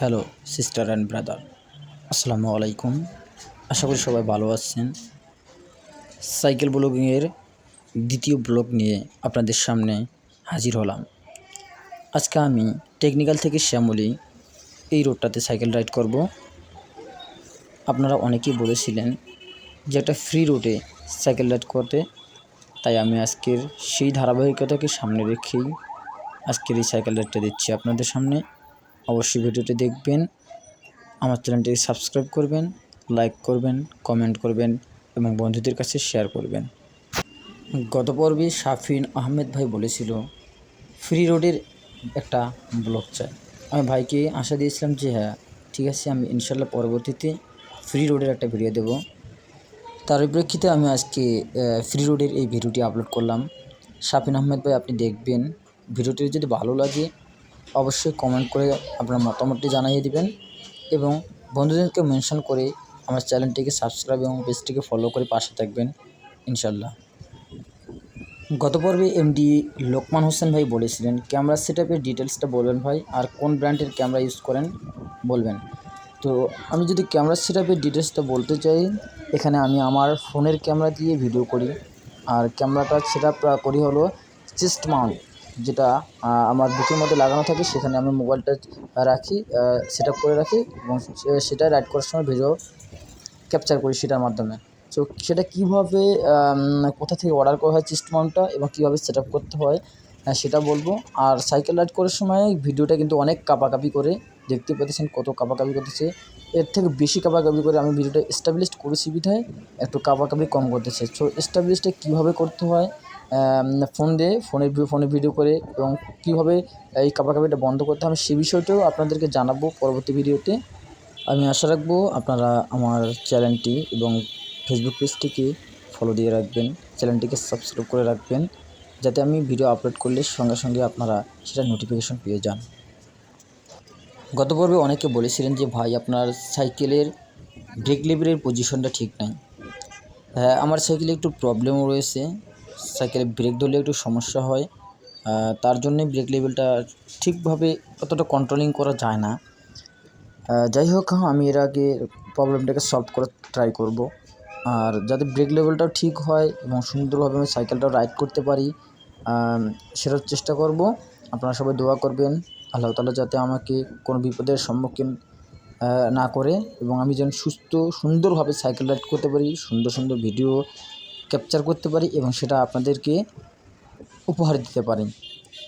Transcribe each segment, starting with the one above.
Hello sister and brother, আসসালামু আলাইকুম। আশা করি সবাই ভালো আছেন। সাইকেল ব্লগিংয়ের দ্বিতীয় ব্লগ নিয়ে আপনাদের সামনে হাজির হলাম। আজকে আমি টেকনিক্যাল থেকে শ্যামলী এই রোডটাতে সাইকেল রাইড করব। আপনারা অনেকেই বলেছিলেন যে একটা ফ্রি রোডে সাইকেল রাইড করতে, তাই আমি আজকের সেই ধারাবাহিকতাকে সামনে রেখেই আজকের এই সাইকেল রাইডটা দিচ্ছি আপনাদের সামনে। অবশ্যই ভিডিওটি দেখবেন, আমার চ্যানেলটিকে সাবস্ক্রাইব করবেন, লাইক করবেন, কমেন্ট করবেন এবং বন্ধুদের কাছে শেয়ার করবেন। গত পর্বে শাফিন আহমেদ ভাই বলেছিল ফ্রি রোডের একটা ব্লগ চাই। আমি ভাইকে আশা দিয়েছিলাম যে হ্যাঁ ঠিক আছে, আমি ইনশাল্লাহ পরবর্তীতে ফ্রি রোডের একটা ভিডিও দেব। তার প্রেক্ষিতে আমি আজকে ফ্রি রোডের এই ভিডিওটি আপলোড করলাম। শাফিন আহমেদ ভাই, আপনি দেখবেন, ভিডিওটি যদি ভালো লাগে অবশ্যই কমেন্ট করে আপনার মতামতটি জানিয়ে দিবেন এবং বন্ধুদেরকে মেনশন করে আমার চ্যানেলটিকে সাবস্ক্রাইব এবং পেজটিকে ফলো করে পাশে থাকবেন ইনশাল্লাহ। গত পর্বে এমডি লোকমান হোসেন ভাই বলেছিলেন ক্যামেরা সেটআপের ডিটেলসটা বলবেন ভাই, আর কোন ব্র্যান্ডের ক্যামেরা ইউজ করেন বলবেন। তো আমি যদি ক্যামেরা সেটআপের ডিটেলসটা বলতে চাই, এখানে আমি আমার ফোনের ক্যামেরা দিয়ে ভিডিও করি। আর ক্যামেরাটা সেটআপ করি হলো চেস্ট মাউন্ট, যেটা আমার বুকের মধ্যে লাগানো থাকে। সেখানে আমি মোবাইলটা রাখি, সেটআপ করে রাখি এবং সেটা রাইড করার সময় ভিডিও ক্যাপচার করি সেটার মাধ্যমে। সো সেটা কীভাবে কোথা থেকে অর্ডার করা হয় চেস্ট মাউন্টটা এবং কীভাবে সেটআপ করতে হয় সেটা বলবো। আর সাইকেল রাইড করার সময় ভিডিওটা কিন্তু অনেক কাঁপাকাঁপি করে, দেখতে পেতেছেন কত কাঁপাকাঁপি করতেছে। এর থেকে বেশি কাঁপাকাঁপি করে আমি ভিডিওটা এস্টাবলিশড করেছি বিধায় একটু কাঁপাকাঁপি কম করতেছে। সো এস্টাবলিশটা কীভাবে করতে হয় ফোনে ভিডিও করে এবং কীভাবে এই কাঁপাকাঁপিটা বন্ধ করতে হবে সে বিষয়টাও আপনাদেরকে জানাবো পরবর্তী ভিডিওতে। আমি আশা রাখবো আপনারা আমার চ্যানেলটি এবং ফেসবুক পেজটিকে ফলো দিয়ে রাখবেন, চ্যানেলটিকে সাবস্ক্রাইব করে রাখবেন, যাতে আমি ভিডিও আপলোড করলে সঙ্গে সঙ্গে আপনারা সেটা নোটিফিকেশন পেয়ে যান। গত পর্বে অনেকে বলেছিলেন যে ভাই আপনার সাইকেলের ব্রেক লেভারের পজিশনটা ঠিক নাই। হ্যাঁ, আমার সাইকেলে একটু প্রবলেমও রয়েছে, সাইকেলে ব্রেক ধরলে একটু সমস্যা হয়, তার জন্যে ব্রেক লেভেলটা ঠিকভাবে অতটা কন্ট্রোলিং করা যায় না। যাই হোক, আমি এর আগে প্রবলেমটাকে সলভ করার ট্রাই করব। আর যাতে ব্রেক লেভেলটাও ঠিক হয় এবং সুন্দরভাবে আমি সাইকেলটাও রাইড করতে পারি সেটার চেষ্টা করব। আপনারা সবাই দোয়া করবেন আল্লাহ তাআলা যাতে আমাকে কোনো বিপদের সম্মুখীন না করে এবং আমি যেন সুন্দরভাবে সাইকেল রাইড করতে পারি, সুন্দর সুন্দর ভিডিও ক্যাপচার করতে পারি এবং সেটা আপনাদেরকে উপহার দিতে পারি।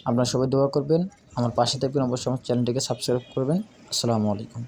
আপনারা সবাই দোয়া করবেন, আমার পাশে থাকবেন, অবশ্যই আমার চ্যানেলটিকে সাবস্ক্রাইব করবেন। আসসালামু আলাইকুম।